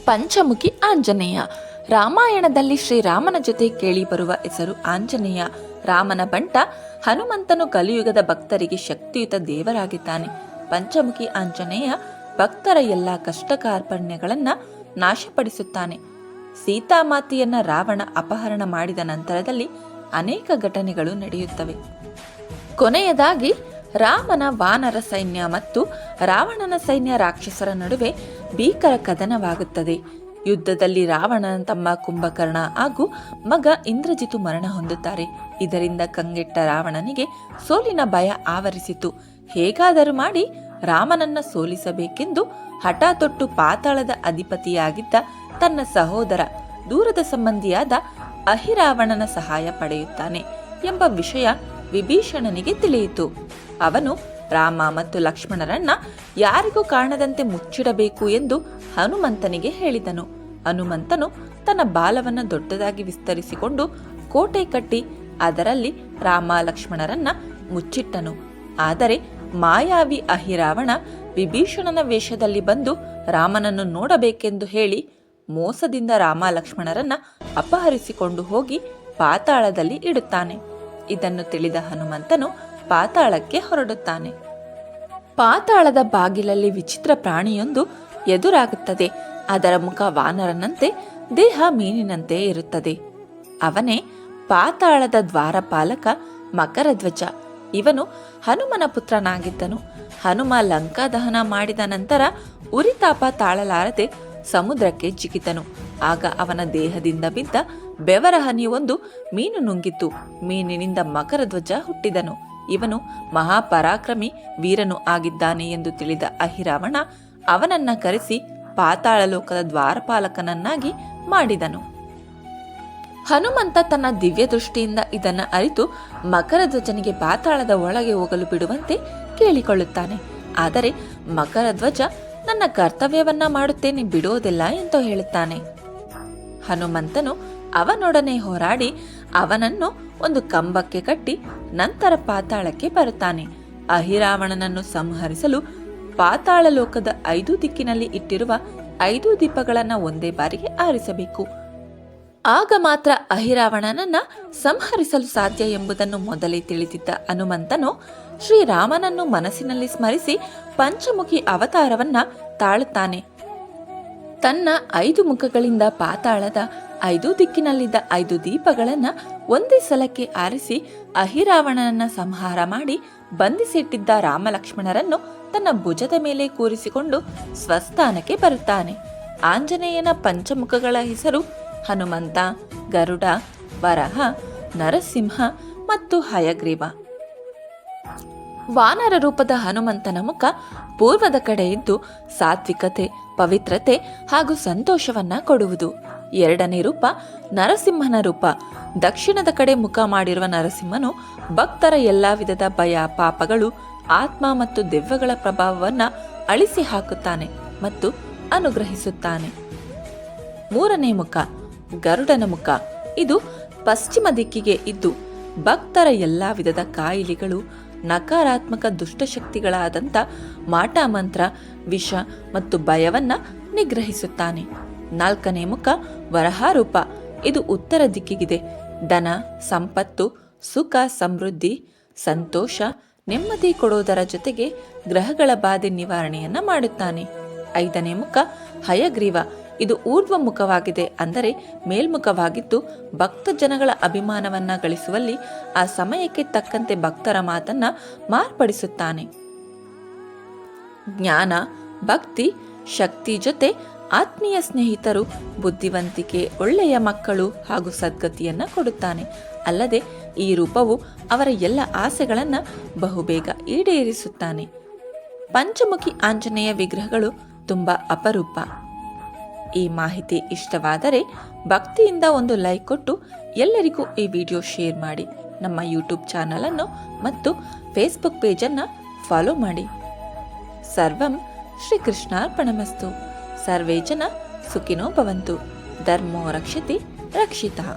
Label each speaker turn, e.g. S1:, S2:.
S1: ಪಂಚಮುಖಿ ಆಂಜನೇಯ. ರಾಮಾಯಣದಲ್ಲಿ ಶ್ರೀರಾಮನ ಜೊತೆ ಕೇಳಿಬರುವ ಹೆಸರು ಆಂಜನೇಯ. ರಾಮನ ಬಂಟ ಹನುಮಂತನು ಕಲಿಯುಗದ ಭಕ್ತರಿಗೆ ಶಕ್ತಿಯುತ ದೇವರಾಗಿದ್ದಾನೆ. ಪಂಚಮುಖಿ ಆಂಜನೇಯ ಭಕ್ತರ ಎಲ್ಲ ಕಷ್ಟ ಕಾರ್ಪಣ್ಯಗಳನ್ನು ನಾಶಪಡಿಸುತ್ತಾನೆ. ಸೀತಾಮಾತೆಯನ್ನ ರಾವಣ ಅಪಹರಣ ಮಾಡಿದ ನಂತರದಲ್ಲಿ ಅನೇಕ ಘಟನೆಗಳು ನಡೆಯುತ್ತವೆ. ಕೊನೆಯದಾಗಿ ರಾಮನ ವಾನರ ಸೈನ್ಯ ಮತ್ತು ರಾವಣನ ಸೈನ್ಯ ರಾಕ್ಷಸರ ನಡುವೆ ಭೀಕರ ಕದನವಾಗುತ್ತದೆ. ಯುದ್ಧದಲ್ಲಿ ರಾವಣನ ತಮ್ಮ ಕುಂಭಕರ್ಣ ಹಾಗೂ ಮಗ ಇಂದ್ರಜಿತು ಮರಣ ಹೊಂದುತ್ತಾರೆ. ಇದರಿಂದ ಕಂಗೆಟ್ಟ ರಾವಣನಿಗೆ ಸೋಲಿನ ಭಯ ಆವರಿಸಿತು. ಹೇಗಾದರೂ ಮಾಡಿ ರಾಮನನ್ನ ಸೋಲಿಸಬೇಕೆಂದು ಹಠ ತೊಟ್ಟು ಪಾತಾಳದ ಅಧಿಪತಿಯಾಗಿದ್ದ ತನ್ನ ಸಹೋದರ ದೂರದ ಸಂಬಂಧಿಯಾದ ಅಹಿರಾವಣನ ಸಹಾಯ ಪಡೆಯುತ್ತಾನೆ ಎಂಬ ವಿಷಯ ವಿಭೀಷಣನಿಗೆ ತಿಳಿಯಿತು. ಅವನು ರಾಮ ಮತ್ತು ಲಕ್ಷ್ಮಣರನ್ನ ಯಾರಿಗೂ ಕಾಣದಂತೆ ಮುಚ್ಚಿಡಬೇಕು ಎಂದು ಹನುಮಂತನಿಗೆ ಹೇಳಿದನು. ಹನುಮಂತನು ತನ್ನ ಬಾಲವನ್ನು ದೊಡ್ಡದಾಗಿ ವಿಸ್ತರಿಸಿಕೊಂಡು ಕೋಟೆ ಕಟ್ಟಿ ಅದರಲ್ಲಿ ರಾಮ ಲಕ್ಷ್ಮಣರನ್ನ ಮುಚ್ಚಿಟ್ಟನು. ಆದರೆ ಮಾಯಾವಿ ಅಹಿರಾವಣ ವಿಭೀಷಣನ ವೇಷದಲ್ಲಿ ಬಂದು ರಾಮನನ್ನು ನೋಡಬೇಕೆಂದು ಹೇಳಿ ಮೋಸದಿಂದ ರಾಮ ಲಕ್ಷ್ಮಣರನ್ನ ಅಪಹರಿಸಿಕೊಂಡು ಹೋಗಿ ಪಾತಾಳದಲ್ಲಿ ಇಡುತ್ತಾನೆ. ಇದನ್ನು ತಿಳಿದ ಹನುಮಂತನು ಪಾತಾಳಕ್ಕೆ ಹೊರಡುತ್ತಾನೆ. ಪಾತಾಳದ ಬಾಗಿಲಲ್ಲಿ ವಿಚಿತ್ರ ಪ್ರಾಣಿಯೊಂದು ಎದುರಾಗುತ್ತದೆ. ಅದರ ಮುಖ ವಾನರನಂತೆ, ದೇಹ ಮೀನಿನಂತೆ ಇರುತ್ತದೆ. ಅವನೇ ಪಾತಾಳದ ದ್ವಾರಪಾಲಕ ಮಕರಧ್ವಜ. ಇವನು ಹನುಮನ ಪುತ್ರನಾಗಿದ್ದನು. ಹನುಮ ಲಂಕಾ ದಹನ ಮಾಡಿದ ನಂತರ ಉರಿತಾಪ ತಾಳಲಾರದೆ ಸಮುದ್ರಕ್ಕೆ ಜಿಗಿದನು. ಆಗ ಅವನ ದೇಹದಿಂದ ಬಿದ್ದ ಬೆವರ ಹನಿಯೊಂದು ಮೀನು ನುಂಗಿತು. ಮೀನಿನಿಂದ ಮಕರಧ್ವಜ ಹುಟ್ಟಿದನು. ಇವನು ಮಹಾಪರಾಕ್ರಮಿ ವೀರನು ಆಗಿದ್ದಾನೆ ಎಂದು ತಿಳಿದ ಅಹಿರಾವಣ ಅವನನ್ನ ಕರೆಸಿ ಪಾತಾಳ ಲೋಕದ ದ್ವಾರಪಾಲಕನನ್ನಾಗಿ ಮಾಡಿದನು. ಹನುಮಂತ ತನ್ನ ದಿವ್ಯ ದೃಷ್ಟಿಯಿಂದ ಇದನ್ನು ಅರಿತು ಮಕರಧ್ವಜನಿಗೆ ಪಾತಾಳದ ಒಳಗೆ ಹೋಗಲು ಬಿಡುವಂತೆ ಕೇಳಿಕೊಳ್ಳುತ್ತಾನೆ. ಆದರೆ ಮಕರಧ್ವಜ ನನ್ನ ಕರ್ತವ್ಯವನ್ನ ಮಾಡುತ್ತೇನೆ, ಬಿಡೋದಿಲ್ಲ ಎಂದು ಹೇಳುತ್ತಾನೆ. ಹನುಮಂತನು ಅವನೊಡನೆ ಹೋರಾಡಿ ಅವನನ್ನು ಒಂದು ಕಂಬಕ್ಕೆ ಕಟ್ಟಿ ನಂತರ ಪಾತಾಳಕ್ಕೆ ಬರುತ್ತಾನೆ. ಅಹಿರಾವಣನನ್ನು ಸಂಹರಿಸಲು ಪಾತಾಳ ಲೋಕದ 5 ದಿಕ್ಕಿನಲ್ಲಿ ಇಟ್ಟಿರುವ 5 ದೀಪಗಳನ್ನು ಒಂದೇ ಬಾರಿಗೆ ಆರಿಸಬೇಕು. ಆಗ ಮಾತ್ರ ಅಹಿರಾವಣನನ್ನ ಸಂಹರಿಸಲು ಸಾಧ್ಯ ಎಂಬುದನ್ನು ಮೊದಲೇ ತಿಳಿದಿದ್ದ ಹನುಮಂತನು ಶ್ರೀರಾಮನನ್ನು ಮನಸ್ಸಿನಲ್ಲಿ ಸ್ಮರಿಸಿ ಪಂಚಮುಖಿ ಅವತಾರವನ್ನ ತಾಳುತ್ತಾನೆ. ತನ್ನ 5 ಮುಖಗಳಿಂದ ಪಾತಾಳದ 5 ದಿಕ್ಕಿನಲ್ಲಿದ್ದ 5 ದೀಪಗಳನ್ನು ಒಂದೇ ಸಲಕ್ಕೆ ಆರಿಸಿ ಅಹಿರಾವಣನನ್ನ ಸಂಹಾರ ಮಾಡಿ ಬಂಧಿಸಿಟ್ಟಿದ್ದ ರಾಮಲಕ್ಷ್ಮಣರನ್ನು ತನ್ನ ಭುಜದ ಮೇಲೆ ಕೂರಿಸಿಕೊಂಡು ಸ್ವಸ್ಥಾನಕ್ಕೆ ಬರುತ್ತಾನೆ. ಆಂಜನೇಯನ ಪಂಚಮುಖಗಳ ಹೆಸರು ಹನುಮಂತ, ಗರುಡ, ವರಹ, ನರಸಿಂಹ ಮತ್ತು ಹಯಗ್ರೀವ. ವಾನರ ರೂಪದ ಹನುಮಂತನ ಮುಖ ಪೂರ್ವದ ಕಡೆ ಇದ್ದು ಸಾತ್ವಿಕತೆ, ಪವಿತ್ರತೆ ಹಾಗೂ ಸಂತೋಷವನ್ನ ಕೊಡುವುದು. 2ನೇ ರೂಪ ನರಸಿಂಹನ ರೂಪ. ದಕ್ಷಿಣದ ಕಡೆ ಮುಖ ಮಾಡಿರುವ ನರಸಿಂಹನು ಭಕ್ತರ ಎಲ್ಲಾ ವಿಧದ ಭಯ, ಪಾಪಗಳು, ಆತ್ಮ ಮತ್ತು ದೆವ್ವಗಳ ಪ್ರಭಾವವನ್ನ ಅಳಿಸಿ ಹಾಕುತ್ತಾನೆ ಮತ್ತು ಅನುಗ್ರಹಿಸುತ್ತಾನೆ. 3ನೇ ಮುಖ ಗರುಡನ ಮುಖ. ಇದು ಪಶ್ಚಿಮ ದಿಕ್ಕಿಗೆ ಇದ್ದು ಭಕ್ತರ ಎಲ್ಲಾ ವಿಧದ ಕಾಯಿಲೆಗಳು, ನಕಾರಾತ್ಮಕ ದುಷ್ಟಶಕ್ತಿಗಳಾದಂಥ ಮಾಟಮಂತ್ರ, ವಿಷ ಮತ್ತು ಭಯವನ್ನ ನಿಗ್ರಹಿಸುತ್ತಾನೆ. 4ನೇ ಮುಖ ವರಹಾರೂಪ. ಇದು ಉತ್ತರ ದಿಕ್ಕಿಗಿದೆ. ಧನ, ಸಂಪತ್ತು, ಸುಖ, ಸಮೃದ್ಧಿ, ಸಂತೋಷ, ನೆಮ್ಮದಿ ಕೊಡೋದರ ಜೊತೆಗೆ ಗ್ರಹಗಳ ಬಾಧೆ ನಿವಾರಣೆಯನ್ನ ಮಾಡುತ್ತಾನೆ. 5ನೇ ಮುಖ ಹಯಗ್ರೀವ. ಇದು ಊರ್ಧ್ವ ಮುಖವಾಗಿದೆ, ಅಂದರೆ ಮೇಲ್ಮುಖವಾಗಿದ್ದು ಭಕ್ತ ಜನಗಳ ಅಭಿಮಾನವನ್ನ ಗಳಿಸುವಲ್ಲಿ ಆ ಸಮಯಕ್ಕೆ ತಕ್ಕಂತೆ ಭಕ್ತರ ಮಾತನ್ನ ಮಾರ್ಪಡಿಸುತ್ತಾನೆ. ಜ್ಞಾನ, ಭಕ್ತಿ, ಶಕ್ತಿ ಜೊತೆ ಆತ್ಮೀಯ ಸ್ನೇಹಿತರು, ಬುದ್ಧಿವಂತಿಕೆ, ಒಳ್ಳೆಯ ಮಕ್ಕಳು ಹಾಗೂ ಸದ್ಗತಿಯನ್ನ ಕೊಡುತ್ತಾನೆ. ಅಲ್ಲದೆ ಈ ರೂಪವು ಅವರ ಎಲ್ಲ ಆಸೆಗಳನ್ನ ಬಹುಬೇಗ ಈಡೇರಿಸುತ್ತಾನೆ. ಪಂಚಮುಖಿ ಆಂಜನೇಯ ವಿಗ್ರಹಗಳು ತುಂಬಾ ಅಪರೂಪ. ಈ ಮಾಹಿತಿ ಇಷ್ಟವಾದರೆ ಭಕ್ತಿಯಿಂದ ಒಂದು ಲೈಕ್ ಕೊಟ್ಟು ಎಲ್ಲರಿಗೂ ಈ ವಿಡಿಯೋ ಶೇರ್ ಮಾಡಿ. ನಮ್ಮ ಯೂಟ್ಯೂಬ್ ಚಾನಲನ್ನು ಮತ್ತು ಫೇಸ್ಬುಕ್ ಪೇಜನ್ನು ಫಾಲೋ ಮಾಡಿ. ಸರ್ವಂ ಶ್ರೀಕೃಷ್ಣಾರ್ಪಣಮಸ್ತು. ಸರ್ವೇ ಜನ ಸುಖಿನೋ ಭವಂತು. ಧರ್ಮೋ ರಕ್ಷಿತಿ ರಕ್ಷಿತಃ.